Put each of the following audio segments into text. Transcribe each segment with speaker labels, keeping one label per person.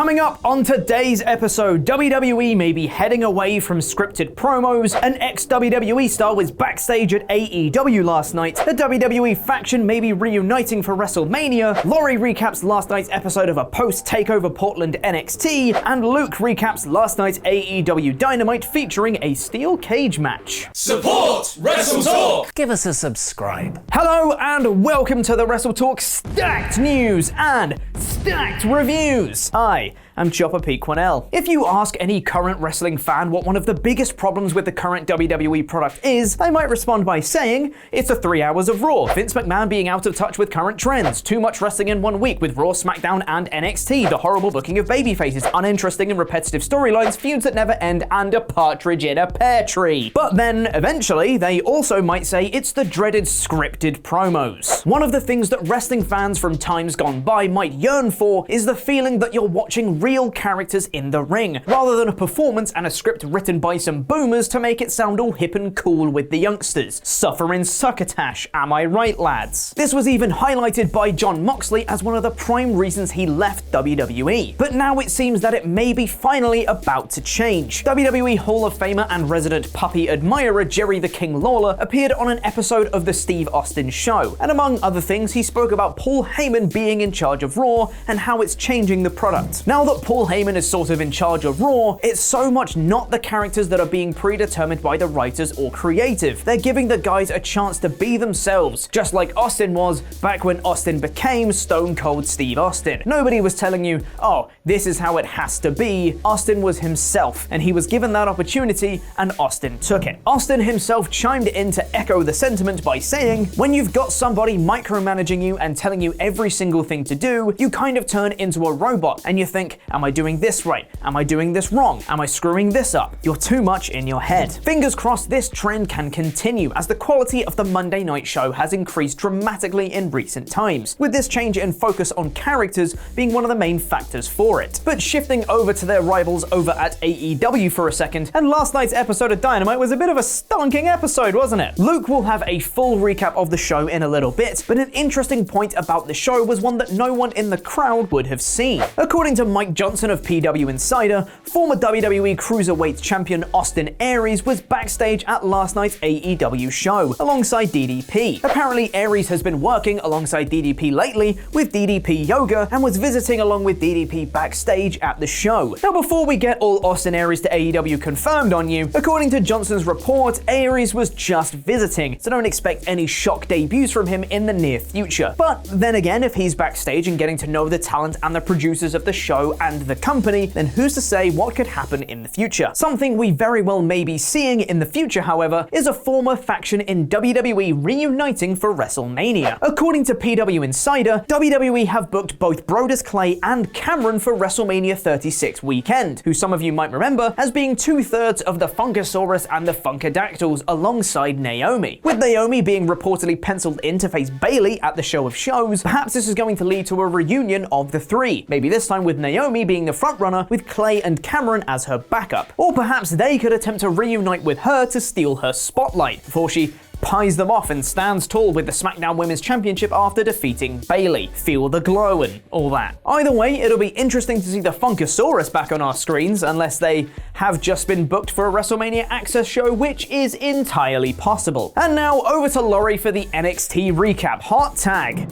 Speaker 1: Coming up on today's episode, WWE may be heading away from scripted promos, an ex-WWE star was backstage at AEW last night, the WWE faction may be reuniting for WrestleMania, Laurie recaps last night's episode of a post-takeover Portland NXT, and Luke recaps last night's AEW Dynamite featuring a steel cage match.
Speaker 2: Support WrestleTalk!
Speaker 3: Give us a subscribe.
Speaker 1: Hello and welcome to the WrestleTalk Stacked News and Stacked Reviews. I am Chopper P. Quinnell. If you ask any current wrestling fan what one of the biggest problems with the current WWE product is, they might respond by saying, it's the 3 hours of Raw, Vince McMahon being out of touch with current trends, too much wrestling in 1 week with Raw, SmackDown, and NXT, the horrible booking of babyfaces, uninteresting and repetitive storylines, feuds that never end, and a partridge in a pear tree. But then, eventually, they also might say it's the dreaded scripted promos. One of the things that wrestling fans from times gone by might yearn for is the feeling that you're watching real characters in the ring, rather than a performance and a script written by some boomers to make it sound all hip and cool with the youngsters. Sufferin' succotash, am I right, lads? This was even highlighted by Jon Moxley as one of the prime reasons he left WWE. But now it seems that it may be finally about to change. WWE Hall of Famer and resident puppy admirer Jerry the King Lawler appeared on an episode of The Steve Austin Show, and among other things, he spoke about Paul Heyman being in charge of Raw and how it's changing the product. Now that Paul Heyman is sort of in charge of Raw, it's so much not the characters that are being predetermined by the writers or creative. They're giving the guys a chance to be themselves, just like Austin was back when Austin became Stone Cold Steve Austin. Nobody was telling you, oh, this is how it has to be. Austin was himself, and he was given that opportunity, and Austin took it. Austin himself chimed in to echo the sentiment by saying, when you've got somebody micromanaging you and telling you every single thing to do, you kind of turn into a robot, and you think, am I doing this right? Am I doing this wrong? Am I screwing this up? You're too much in your head. Fingers crossed this trend can continue, as the quality of the Monday night show has increased dramatically in recent times, with this change in focus on characters being one of the main factors for it. But shifting over to their rivals over at AEW for a second, and last night's episode of Dynamite was a bit of a stonking episode, wasn't it? Luke will have a full recap of the show in a little bit, but an interesting point about the show was one that no one in the crowd would have seen. According to Mike Johnson of PW Insider, former WWE Cruiserweight champion Austin Aries was backstage at last night's AEW show, alongside DDP. Apparently, Aries has been working alongside DDP lately with DDP Yoga and was visiting along with DDP backstage at the show. Now, before we get all Austin Aries to AEW confirmed on you, according to Johnson's report, Aries was just visiting, so don't expect any shock debuts from him in the near future. But then again, if he's backstage and getting to know the talent and the producers of the show and the company, then who's to say what could happen in the future? Something we very well may be seeing in the future, however, is a former faction in WWE reuniting for WrestleMania. According to PW Insider, WWE have booked both Brodus Clay and Cameron for WrestleMania 36 weekend, who some of you might remember as being 2/3 of the Funkasaurus and the Funkadactyls alongside Naomi. With Naomi being reportedly penciled in to face Bayley at the show of shows, perhaps this is going to lead to a reunion of the three, maybe this time with Naomi being the frontrunner with Clay and Cameron as her backup. Or perhaps they could attempt to reunite with her to steal her spotlight before she pies them off and stands tall with the SmackDown Women's Championship after defeating Bayley. Feel the glow and all that. Either way, it'll be interesting to see the Funkasaurus back on our screens, unless they have just been booked for a WrestleMania Access show, which is entirely possible. And now over to Laurie for the NXT recap. Hot tag.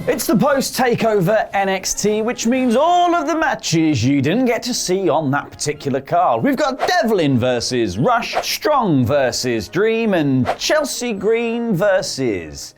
Speaker 4: It's the post-takeover NXT, which means all of the matches you didn't get to see on that particular card. We've got Devlin versus Rush, Strong versus Dream, and Chelsea Green versus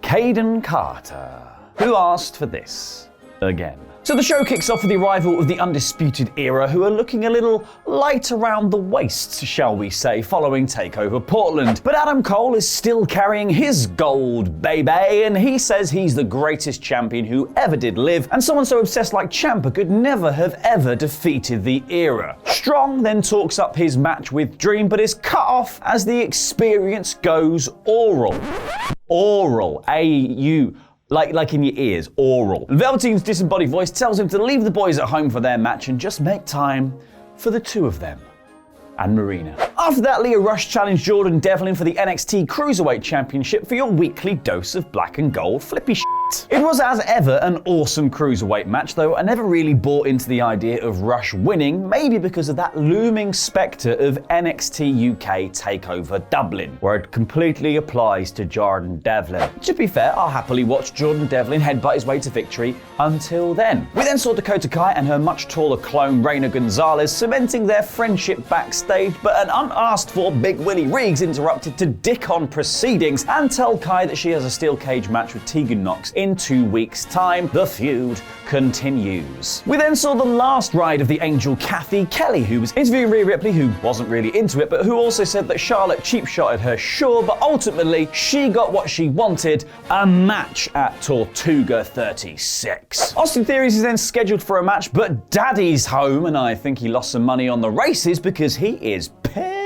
Speaker 4: Caden Carter. Who asked for this again? So the show kicks off with the arrival of the Undisputed Era, who are looking a little light around the waist, shall we say, following TakeOver Portland. But Adam Cole is still carrying his gold, baby, and he says he's the greatest champion who ever did live, and someone so obsessed like Ciampa could never have ever defeated the Era. Strong then talks up his match with Dream, but is cut off as the experience goes oral. Oral. A-U. Like in your ears, oral. Velveteen's disembodied voice tells him to leave the boys at home for their match and just make time for the two of them and Marina. After that, Lio Rush challenged Jordan Devlin for the NXT Cruiserweight Championship for your weekly dose of black and gold flippy shit. It was, as ever, an awesome cruiserweight match, though I never really bought into the idea of Rush winning, maybe because of that looming spectre of NXT UK TakeOver Dublin, where it completely applies to Jordan Devlin. To be fair, I'll happily watch Jordan Devlin headbutt his way to victory until then. We then saw Dakota Kai and her much taller clone Reina Gonzalez cementing their friendship backstage, but an unasked for Big Willie Riggs interrupted to dick on proceedings and tell Kai that she has a steel cage match with Tegan Nox in 2 weeks' time. The feud continues. We then saw the last ride of the Angel Kathy Kelly, who was interviewing Rhea Ripley, who wasn't really into it, but who also said that Charlotte cheap-shotted her, sure, but ultimately she got what she wanted, a match at Tortuga 36. Austin Aries is then scheduled for a match, but Daddy's home, and I think he lost some money on the races because he is pissed.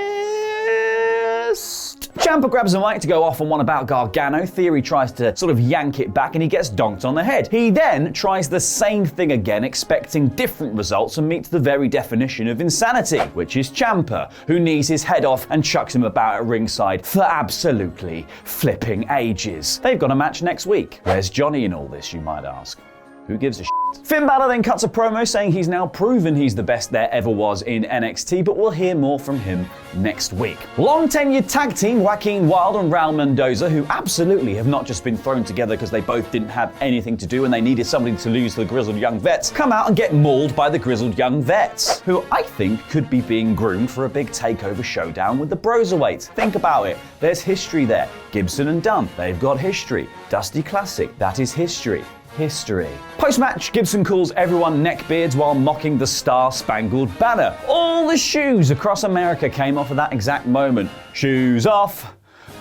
Speaker 4: Ciampa grabs a mic to go off on one about Gargano. Theory tries to sort of yank it back and he gets donked on the head. He then tries the same thing again, expecting different results, and meets the very definition of insanity, which is Ciampa, who knees his head off and chucks him about at ringside for absolutely flipping ages. They've got a match next week. Where's Johnny in all this, you might ask? Who gives a shit? Finn Balor then cuts a promo saying he's now proven he's the best there ever was in NXT, but we'll hear more from him next week. Long-tenured tag team Joaquin Wilde and Raul Mendoza, who absolutely have not just been thrown together because they both didn't have anything to do and they needed somebody to lose to the Grizzled Young Vets, come out and get mauled by the Grizzled Young Vets, who I think could be being groomed for a big takeover showdown with the Broserweights. Think about it. There's history there. Gibson and Dunn, they've got history. Dusty Classic, that is history. Post-match, Gibson calls everyone neckbeards while mocking the Star-Spangled Banner. All the shoes across America came off at that exact moment. Shoes off.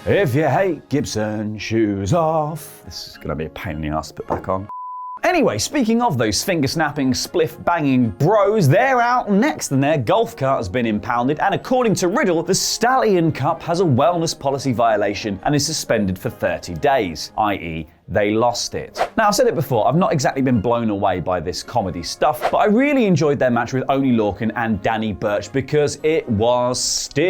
Speaker 4: If you hate Gibson, shoes off. This is going to be a pain in the ass to put back on. Anyway, speaking of those finger-snapping, spliff-banging bros, they're out next and their golf cart has been impounded, and according to Riddle, the Stallion Cup has a wellness policy violation and is suspended for 30 days, i.e. they lost it. Now, I've said it before, I've not exactly been blown away by this comedy stuff, but I really enjoyed their match with Oney Lorcan and Danny Burch because it was stiff.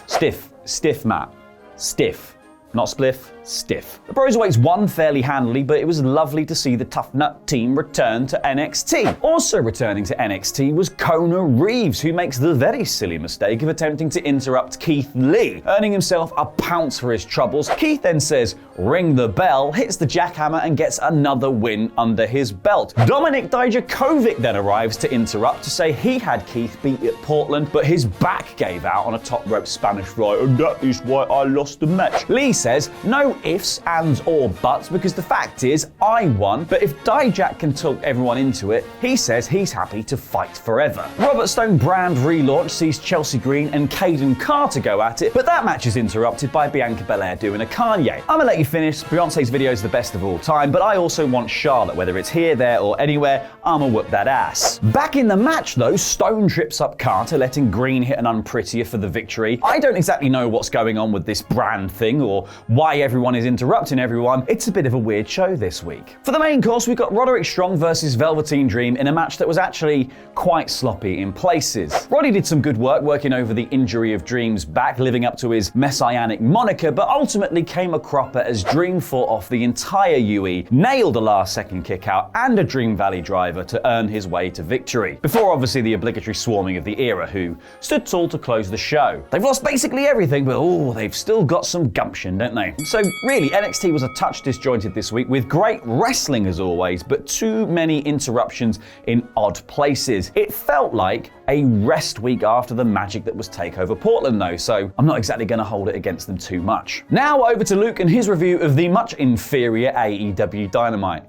Speaker 4: Stiff, Matt. Stiff. Not spliff, stiff. The Broserweights won fairly handily, but it was lovely to see the Tough Nut team return to NXT. Also returning to NXT was Kona Reeves, who makes the very silly mistake of attempting to interrupt Keith Lee, earning himself a pounce for his troubles. Keith then says, "Ring the bell," hits the jackhammer and gets another win under his belt. Dominik Dijakovic then arrives to interrupt to say he had Keith beat at Portland, but his back gave out on a top rope Spanish fly, and that is why I lost the match. Lee says, no ifs, ands, or buts, because the fact is, I won, but if Dijak can talk everyone into it, he says he's happy to fight forever. Robert Stone brand relaunch sees Chelsea Green and Caden Carter go at it, but that match is interrupted by Bianca Belair doing a Kanye. I'ma let you finish. Beyonce's video is the best of all time, but I also want Charlotte, whether it's here, there, or anywhere, I'ma whoop that ass. Back in the match though, Stone trips up Carter, letting Green hit an unprettier for the victory. I don't exactly know what's going on with this brand thing, or why everyone is interrupting everyone. It's a bit of a weird show this week. For the main course, we've got Roderick Strong versus Velveteen Dream in a match that was actually quite sloppy in places. Roddy did some good work working over the injury of Dream's back, living up to his messianic moniker, but ultimately came a cropper as Dream fought off the entire UE, nailed a last-second kick-out and a Dream Valley driver to earn his way to victory. Before obviously the obligatory swarming of the Era, who stood tall to close the show. They've lost basically everything, but they've still got some gumption, don't they? So really, NXT was a touch disjointed this week, with great wrestling as always, but too many interruptions in odd places. It felt like a rest week after the magic that was TakeOver Portland though, so I'm not exactly going to hold it against them too much. Now over to Luke and his review of the much inferior AEW Dynamite.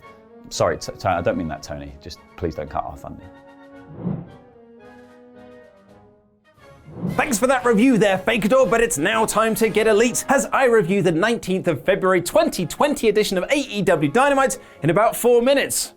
Speaker 4: Sorry, Tony, I don't mean that, Tony. Just please don't cut our funding.
Speaker 2: Thanks for that review there, Fakador, but it's now time to get elite as I review the 19th of February 2020 edition of AEW Dynamite in about 4 minutes.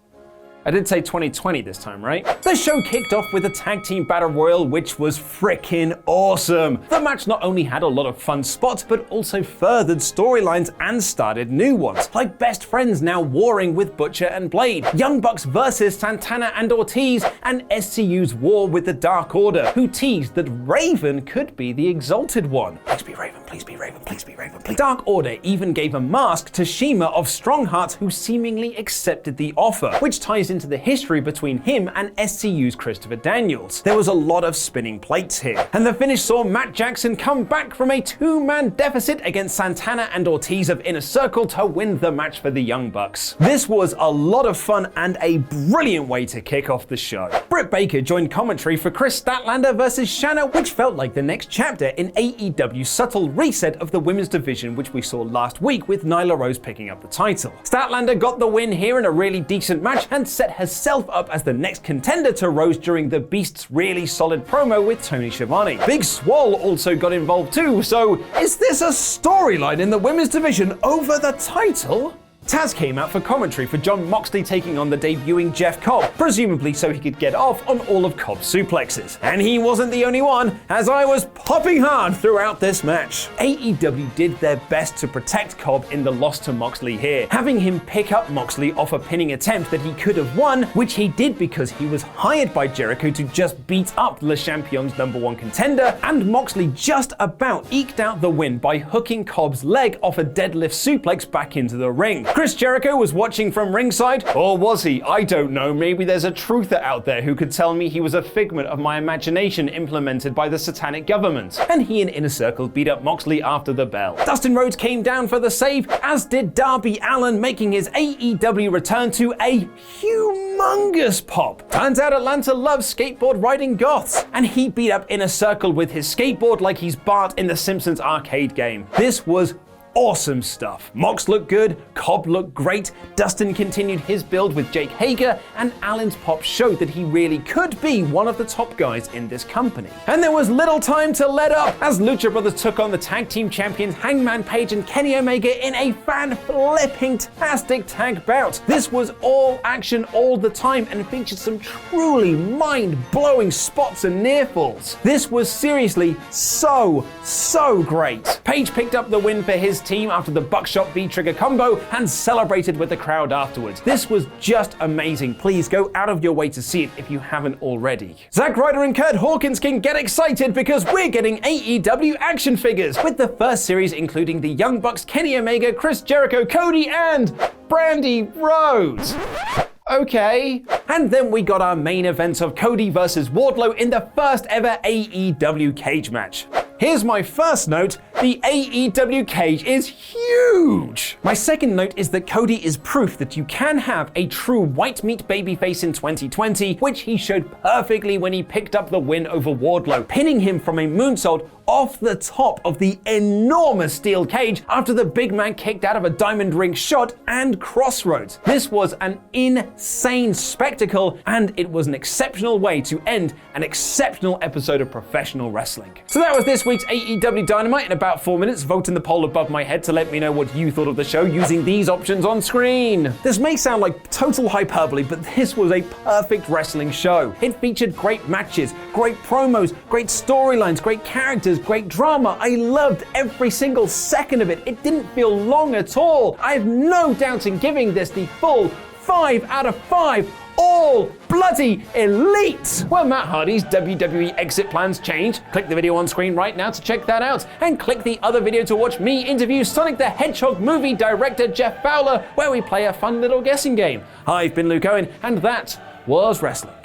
Speaker 2: I did say 2020 this time, right? The show kicked off with a tag team battle royal, which was freaking awesome. The match not only had a lot of fun spots, but also furthered storylines and started new ones, like best friends now warring with Butcher and Blade, Young Bucks versus Santana and Ortiz, and SCU's war with the Dark Order, who teased that Raven could be the Exalted One. Please be Raven, please be Raven, please be Raven, please. Dark Order even gave a mask to Shima of Strongheart, who seemingly accepted the offer, which ties into the history between him and SCU's Christopher Daniels. There was a lot of spinning plates here, and the finish saw Matt Jackson come back from a two-man deficit against Santana and Ortiz of Inner Circle to win the match for the Young Bucks. This was a lot of fun and a brilliant way to kick off the show. Britt Baker joined commentary for Chris Statlander versus Shanna, which felt like the next chapter in AEW's subtle reset of the women's division, which we saw last week with Nyla Rose picking up the title. Statlander got the win here in a really decent match and set herself up as the next contender to Rose during the Beast's really solid promo with Tony Schiavone. Big Swole also got involved too, so is this a storyline in the women's division over the title? Taz came out for commentary for Jon Moxley taking on the debuting Jeff Cobb, presumably so he could get off on all of Cobb's suplexes. And he wasn't the only one, as I was popping hard throughout this match. AEW did their best to protect Cobb in the loss to Moxley here, having him pick up Moxley off a pinning attempt that he could have won, which he did because he was hired by Jericho to just beat up Le Champion's #1 contender, and Moxley just about eked out the win by hooking Cobb's leg off a deadlift suplex back into the ring. Chris Jericho was watching from ringside, or was he? I don't know. Maybe there's a truther out there who could tell me he was a figment of my imagination implemented by the satanic government. And he and Inner Circle beat up Moxley after the bell. Dustin Rhodes came down for the save, as did Darby Allin, making his AEW return to a humongous pop. Turns out Atlanta loves skateboard riding goths, and he beat up Inner Circle with his skateboard like he's Bart in the Simpsons arcade game. This was awesome stuff. Mox looked good, Cobb looked great, Dustin continued his build with Jake Hager, and Allen's pop showed that he really could be one of the top guys in this company. And there was little time to let up, as Lucha Brothers took on the tag team champions Hangman Page and Kenny Omega in a fan-flipping-tastic tag bout. This was all action all the time and featured some truly mind-blowing spots and near falls. This was seriously so great. Page picked up the win for his team after the buckshot V-trigger combo and celebrated with the crowd afterwards. This was just amazing. Please go out of your way to see it if you haven't already. Zack Ryder and Kurt Hawkins can get excited because we're getting AEW action figures, with the first series including the Young Bucks, Kenny Omega, Chris Jericho, Cody, and Brandy Rhodes. Okay. And then we got our main event of Cody versus Wardlow in the first ever AEW cage match. Here's my first note: the AEW cage is huge! My second note is that Cody is proof that you can have a true white meat babyface in 2020, which he showed perfectly when he picked up the win over Wardlow, pinning him from a moonsault off the top of the enormous steel cage after the big man kicked out of a diamond ring shot and crossroads. This was an insane spectacle, and it was an exceptional way to end an exceptional episode of professional wrestling. So that was this week's AEW Dynamite. In about 4 minutes, vote in the poll above my head to let me know what you thought of the show using these options on screen. This may sound like total hyperbole, but this was a perfect wrestling show. It featured great matches, great promos, great storylines, great characters, great drama. I loved every single second of it. It didn't feel long at all. I have no doubt in giving this the full 5 out of 5. All bloody elite! Well, Matt Hardy's WWE exit plans changed. Click the video on screen right now to check that out, and click the other video to watch me interview Sonic the Hedgehog movie director Jeff Fowler, where we play a fun little guessing game. I've been Luke Owen, and that was wrestling.